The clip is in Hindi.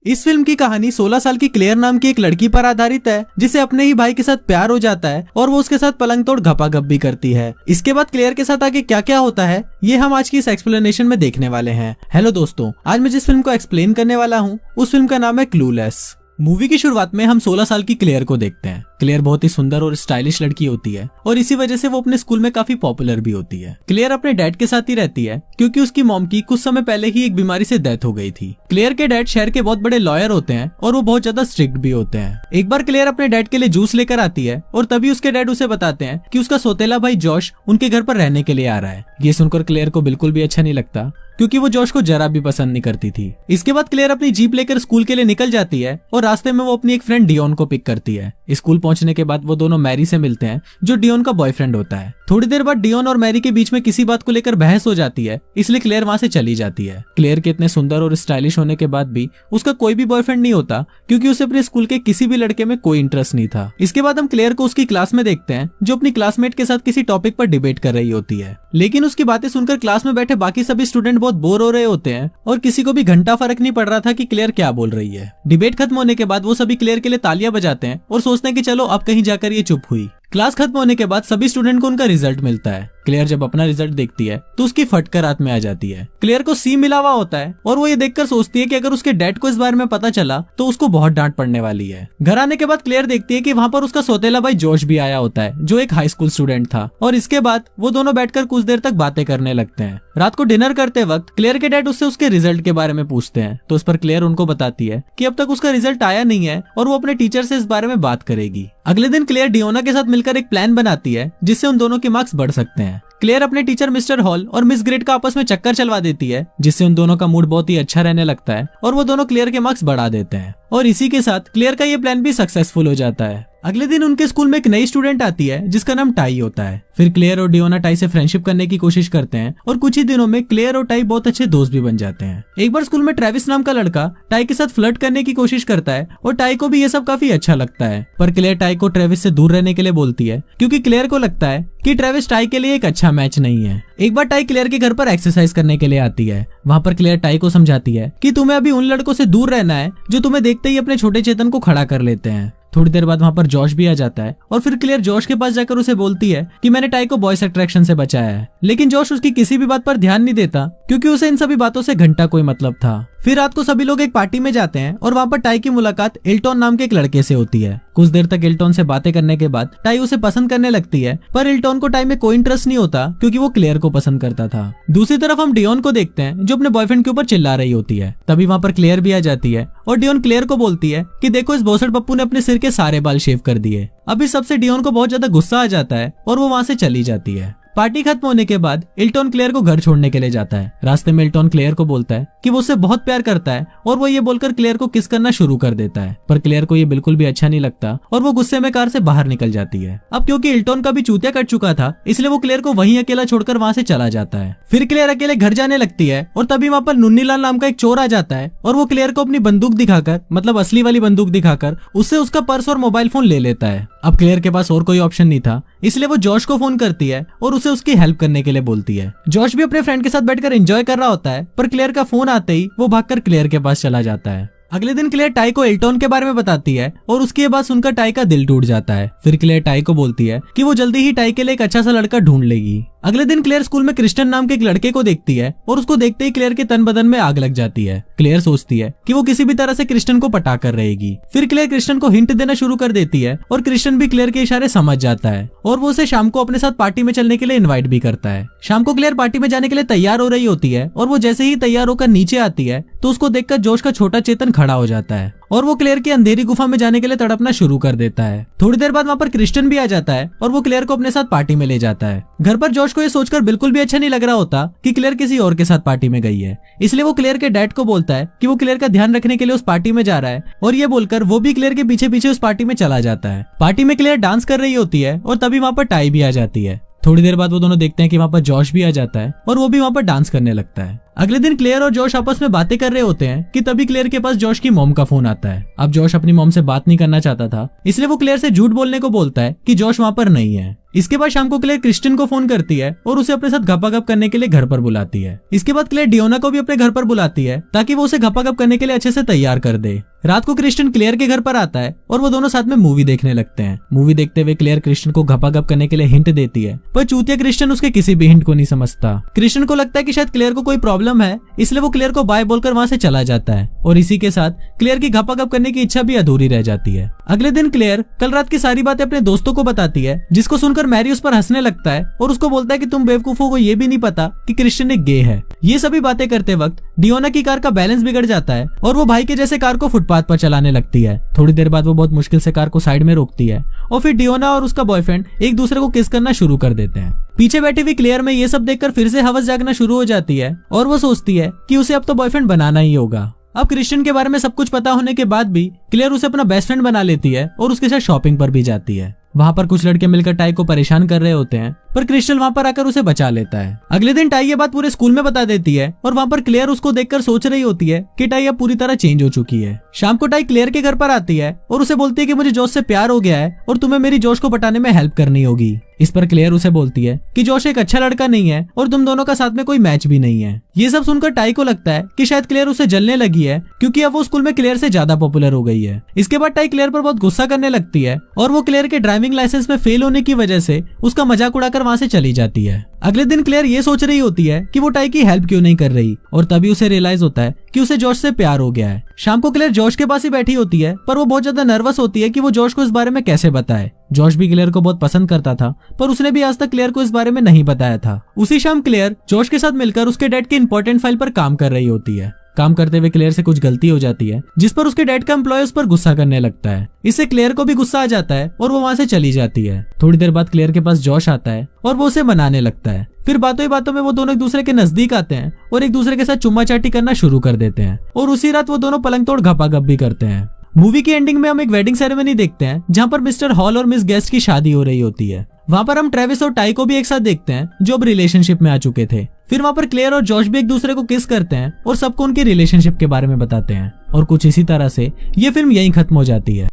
इस फिल्म की कहानी 16 साल की क्लेयर नाम की एक लड़की पर आधारित है जिसे अपने ही भाई के साथ प्यार हो जाता है और वो उसके साथ पलंग तोड़ घपाघप भी करती है। इसके बाद क्लेयर के साथ आगे क्या क्या होता है ये हम आज की इस एक्सप्लेनेशन में देखने वाले हैं। हेलो दोस्तों, आज मैं जिस फिल्म को एक्सप्लेन करने वाला हूँ उस फिल्म का नाम है क्लूलेस। मूवी की शुरुआत में हम 16 साल की क्लेयर को देखते हैं। क्लेयर बहुत ही सुंदर और स्टाइलिश लड़की होती है और इसी वजह से वो अपने स्कूल में काफी पॉपुलर भी होती है। क्लेयर अपने डैड के साथ ही रहती है क्योंकि उसकी मॉम की कुछ समय पहले ही एक बीमारी से डेथ हो गई थी। क्लेयर के डैड शहर के बहुत बड़े लॉयर होते हैं और वो बहुत ज्यादा स्ट्रिक्ट भी होते हैं। एक बार क्लेयर अपने डैड के लिए जूस लेकर आती है और तभी उसके डैड उसे बताते हैं कि उसका सौतेला भाई जॉश उनके घर पर रहने के लिए आ रहा है। ये सुनकर क्लेयर को बिल्कुल भी अच्छा नहीं लगता क्योंकि वो जॉश को जरा भी पसंद नहीं करती थी। इसके बाद क्लेयर अपनी जीप लेकर स्कूल के लिए निकल जाती है और रास्ते में वो अपनी एक फ्रेंड डियोन को पिक करती है। स्कूल पहुंचने के बाद वो दोनों मैरी से मिलते हैं जो डियोन का बॉयफ्रेंड होता है। थोड़ी देर बाद डियोन और मैरी के बीच में किसी बात को लेकर बहस हो जाती है, इसलिए क्लेयर वहां से चली जाती है। क्लेयर के इतने सुंदर और स्टाइलिश होने के बाद भी उसका कोई भी बॉयफ्रेंड नहीं होता क्योंकि उसे अपने स्कूल के किसी भी लड़के में कोई इंटरेस्ट नहीं था। इसके बाद हम क्लेयर को उसकी क्लास में देखते हैं जो अपनी क्लासमेट के साथ किसी टॉपिक पर डिबेट कर रही होती है, लेकिन उसकी बातें सुनकर क्लास में बैठे बाकी सभी स्टूडेंट बहुत बोर हो रहे होते हैं और किसी को भी घंटा फर्क नहीं पड़ रहा था कि क्लेयर क्या बोल रही है। डिबेट खत्म होने के बाद वो सभी क्लेयर के लिए तालियां बजाते हैं और सोचते हैं कि चलो अब कहीं जाकर ये चुप हुई। क्लास खत्म होने के बाद सभी स्टूडेंट को उनका रिजल्ट मिलता है। क्लेयर जब अपना रिजल्ट देखती है तो उसकी फटकर रात में आ जाती है। क्लेयर को सी मिला हुआ होता है और वो ये देखकर सोचती है कि अगर उसके डैड को इस बारे में पता चला तो उसको बहुत डांट पड़ने वाली है। घर आने के बाद क्लेयर देखती है कि वहाँ पर उसका सौतेला भाई जॉश भी आया होता है जो एक हाई स्कूल स्टूडेंट था और इसके बाद वो दोनों बैठकर कुछ देर तक बातें करने लगते हैं। रात को डिनर करते वक्त क्लेयर के डैड उससे उसके रिजल्ट के बारे में पूछते हैं तो उस पर क्लेयर उनको बताती है कि अब तक उसका रिजल्ट आया नहीं है और वो अपने टीचर से इस बारे में बात करेगी। अगले दिन क्लेयर डियोना के साथ मिलकर एक प्लान बनाती है जिससे उन दोनों के मार्क्स बढ़ सकते हैं। क्लेयर अपने टीचर मिस्टर हॉल और मिस ग्रेट का आपस में चक्कर चलवा देती है जिससे उन दोनों का मूड बहुत ही अच्छा रहने लगता है और वो दोनों क्लेयर के मार्क्स बढ़ा देते हैं और इसी के साथ क्लेयर का ये प्लान भी सक्सेसफुल हो जाता है। अगले दिन उनके स्कूल में एक नई स्टूडेंट आती है जिसका नाम टाई होता है। फिर क्लेयर और डियोना टाई से फ्रेंडशिप करने की कोशिश करते हैं और कुछ ही दिनों में क्लेयर और टाई बहुत अच्छे दोस्त भी बन जाते हैं। एक बार स्कूल में ट्रेविस नाम का लड़का टाई के साथ फ्लर्ट करने की कोशिश करता है और टाई को भी ये सब काफी अच्छा लगता है, पर क्लेयर टाई को ट्रेविस से दूर रहने के लिए बोलती है क्योंकि क्लेयर को लगता है कि ट्रेविस टाई के लिए एक अच्छा मैच नहीं है। एक बार टाई क्लेयर के घर पर एक्सरसाइज करने के लिए आती है। वहाँ पर क्लेयर टाई को समझाती है कि तुम्हें अभी उन लड़कों से दूर रहना है जो तुम्हें देखते ही अपने छोटे चेतन को खड़ा कर लेते हैं। थोड़ी देर बाद वहाँ पर जॉश भी आ जाता है और फिर क्लेयर जॉश के पास जाकर उसे बोलती है कि मैंने टाई को बॉयज अट्रैक्शन से बचाया है, लेकिन जॉश उसकी किसी भी बात पर ध्यान नहीं देता क्योंकि उसे इन सभी बातों से घंटा कोई मतलब था। फिर रात को सभी लोग एक पार्टी में जाते हैं और वहाँ पर टाई की मुलाकात इल्टॉन नाम के एक लड़के से होती है। कुछ देर तक इल्टॉन से बातें करने के बाद टाई उसे पसंद करने लगती है, पर इल्टॉन को टाई में कोई इंटरेस्ट नहीं होता क्योंकि वो क्लेयर को पसंद करता था। दूसरी तरफ हम डियोन को देखते हैं जो अपने बॉयफ्रेंड के ऊपर चिल्ला रही होती है। तभी वहाँ पर क्लेयर भी आ जाती है और डियोन क्लेयर को बोलती है कि देखो इस भोसड़ पप्पू ने अपने सिर के सारे बाल शेव कर दिए। अब इस सबसे डियोन को बहुत ज्यादा गुस्सा आ जाता है और वो वहाँ से चली जाती है। पार्टी खत्म होने के बाद इल्टॉन क्लेयर को घर छोड़ने के लिए जाता है। रास्ते में इल्टॉन क्लेयर को बोलता है कि वो उससे बहुत प्यार करता है और वो ये बोलकर क्लेयर को किस करना शुरू कर देता है, पर क्लेयर को ये बिल्कुल भी अच्छा नहीं लगता और वो गुस्से में कार से बाहर निकल जाती है। अब क्योंकि इल्टॉन का भी चूतिया कट चुका था इसलिए वो क्लेयर को वहीं अकेला छोड़कर वहाँ से चला जाता है। फिर क्लेयर अकेले घर जाने लगती है और तभी वहाँ पर नुन्नीलाल नाम का एक चोर आ जाता है और वो क्लेयर को अपनी बंदूक दिखाकर, मतलब असली वाली बंदूक दिखाकर, उससे उसका पर्स और मोबाइल फोन ले लेता है। अब क्लेयर के पास और कोई ऑप्शन नहीं था इसलिए वो जॉश को फोन करती है और उसे उसकी हेल्प करने के लिए बोलती है। जॉश भी अपने फ्रेंड के साथ बैठकर एंजॉय कर रहा होता है, पर क्लेयर का फोन आते ही वो भागकर क्लेयर के पास चला जाता है। अगले दिन क्लेयर टाई को इल्टॉन के बारे में बताती है और उसकी ये बात सुनकर टाई का दिल टूट जाता है। फिर क्लेयर टाई को बोलती है कि वो जल्दी ही टाई के लिए एक अच्छा सा लड़का ढूंढ लेगी। अगले दिन क्लेयर स्कूल में क्रिस्टन नाम के एक लड़के को देखती है और उसको देखते ही क्लेयर के तन बदन में आग लग जाती है। क्लेयर सोचती है कि वो किसी भी तरह से क्रिस्टन को पटा कर रहेगी। फिर क्लेयर क्रिस्टन को हिंट देना शुरू कर देती है और क्रिस्टन भी क्लेयर के इशारे समझ जाता है और वो उसे शाम को अपने साथ पार्टी में चलने के लिए इन्वाइट भी करता है। शाम को क्लेयर पार्टी में जाने के लिए तैयार हो रही होती है और वो जैसे ही तैयार होकर नीचे आती है तो उसको देखकर जोश का छोटा चेतन खड़ा हो जाता है और वो क्लेयर की अंधेरी गुफा में जाने के लिए तड़पना शुरू कर देता है। थोड़ी देर बाद वहाँ पर क्रिस्टन भी आ जाता है और वो क्लेयर को अपने साथ पार्टी में ले जाता है। घर पर जॉश को ये सोचकर बिल्कुल भी अच्छा नहीं लग रहा होता कि क्लेयर किसी और के साथ पार्टी में गई है, इसलिए वो क्लेयर के डैड को बोलता है कि वो क्लेयर का ध्यान रखने के लिए उस पार्टी में जा रहा है और ये बोलकर वो भी क्लेयर के पीछे पीछे उस पार्टी में चला जाता है। पार्टी में क्लेयर डांस कर रही होती है और तभी वहाँ पर टाई भी आ जाती है। थोड़ी देर बाद वो दोनों देखते हैं कि वहाँ पर जॉश भी आ जाता है और वो भी वहाँ पर डांस करने लगता है। अगले दिन क्लेयर और जॉश आपस में बातें कर रहे होते हैं कि तभी क्लेयर के पास जॉश की मॉम का फोन आता है। अब जॉश अपनी मॉम से बात नहीं करना चाहता था इसलिए वो क्लेयर से झूठ बोलने को बोलता है कि जॉश वहाँ पर नहीं है। इसके बाद शाम को क्लेयर क्रिस्टियन को फोन करती है और उसे अपने साथ घपाघप करने के लिए घर पर बुलाती है। इसके बाद क्लेयर डियोना को भी अपने घर पर बुलाती है ताकि वो उसे घपाघप करने के लिए अच्छे से तैयार कर दे। रात को क्रिस्टियन क्लेयर के घर पर आता है और वो दोनों साथ में मूवी देखने लगते हैं। मूवी देखते हुए क्लेयर क्रिस्टियन को घपाघप करने के लिए हिंट देती है, पर चूतिया क्रिस्टियन उसके किसी भी हिंट को नहीं समझता। क्रिस्टियन को लगता है कि शायद क्लेयर को कोई प्रॉब्लम है, इसलिए वो क्लेयर को बाय बोलकर वहां से चला जाता है और इसी के साथ क्लेयर की घपाघप करने की इच्छा भी अधूरी रह जाती है। अगले दिन क्लेयर कल रात की सारी बातें अपने दोस्तों को बताती है, जिसको सुनकर मैरी उस पर हंसने लगता है और उसको बोलता है कि तुम बेवकूफों को ये भी नहीं पता कि क्रिस्टियन एक गे है। ये सभी बातें करते वक्त डियोना की कार का बैलेंस बिगड़ जाता है और वो भाई के जैसे कार को फुटपाथ पर चलाने लगती है। थोड़ी देर बाद वो बहुत मुश्किल से कार को साइड में रोकती है और फिर डियोना और उसका बॉयफ्रेंड एक दूसरे को किस करना शुरू कर देते हैं। पीछे बैठी हुई क्लेयर में ये सब देखकर फिर से हवस जागना शुरू हो जाती है और वो सोचती है कि उसे अब तो बॉयफ्रेंड बनाना ही होगा। अब क्रिस्टियन के बारे में सब कुछ पता होने के बाद भी क्लेयर उसे अपना बेस्ट फ्रेंड बना लेती है और उसके साथ शॉपिंग पर भी जाती है। वहाँ पर कुछ लड़के मिलकर टाई को परेशान कर रहे होते हैं, पर क्रिस्टल वहाँ पर आकर उसे बचा लेता है। अगले दिन टाई ये बात पूरे स्कूल में बता देती है और वहाँ पर क्लेयर उसको देखकर सोच रही होती है कि टाई अब पूरी तरह चेंज हो चुकी है। शाम को टाई क्लेयर के घर पर आती है और उसे बोलती है कि मुझे जोश से प्यार हो गया है और तुम्हें मेरी जोश को पटाने में हेल्प करनी होगी। इस पर क्लेयर उसे बोलती है कि जोश एक अच्छा लड़का नहीं है और तुम दोनों का साथ में कोई मैच भी नहीं है। ये सब सुनकर टाई को लगता है कि शायद क्लेयर उसे जलने लगी है, क्योंकि अब वो स्कूल में क्लेयर से ज्यादा पॉपुलर हो गई है। इसके बाद टाई क्लेयर पर बहुत गुस्सा करने लगती है और वो क्लेयर के ड्राइविंग लाइसेंस में फेल होने की वजह से उसका मजाक उड़ाकर वहां से चली जाती है। अगले दिन क्लेयर ये सोच रही होती है कि वो टाई की हेल्प क्यों नहीं कर रही और तभी उसे रियलाइज होता है कि उसे जॉश से प्यार हो गया है। शाम को क्लेयर जॉश के पास ही बैठी होती है, पर वो बहुत ज्यादा नर्वस होती है कि वो जॉश को इस बारे में कैसे बताए। जॉश भी क्लेयर को बहुत पसंद करता था, पर उसने भी आज तक क्लेयर को इस बारे में नहीं बताया था। उसी शाम क्लेयर जॉश के साथ मिलकर उसके डैड की इंपॉर्टेंट फाइल पर काम कर रही होती है। काम करते हुए क्लेयर से कुछ गलती हो जाती है, जिस पर उसके डैड का एम्प्लॉय उस पर गुस्सा करने लगता है। इससे क्लेयर को भी गुस्सा आ जाता है और वो वहां से चली जाती है। थोड़ी देर बाद क्लेयर के पास जॉश आता है और वो उसे मनाने लगता है। फिर बातों ही बातों में वो दोनों एक दूसरे के नजदीक आते हैं और एक दूसरे के साथ चुम्मा चाटी करना शुरू कर देते हैं और उसी रात वो दोनों पलंग तोड़ घपाघप भी करते हैं। मूवी की एंडिंग में हम एक वेडिंग सेरेमनी देखते हैं, जहाँ पर मिस्टर हॉल और मिस गेस्ट की शादी हो रही होती है। वहाँ पर हम ट्रेविस और टाई को भी एक साथ देखते हैं, जो अब रिलेशनशिप में आ चुके थे। फिर वहाँ पर क्लेयर और जॉश भी एक दूसरे को किस करते हैं और सबको उनके रिलेशनशिप के बारे में बताते हैं और कुछ इसी तरह से ये फिल्म यहीं खत्म हो जाती है।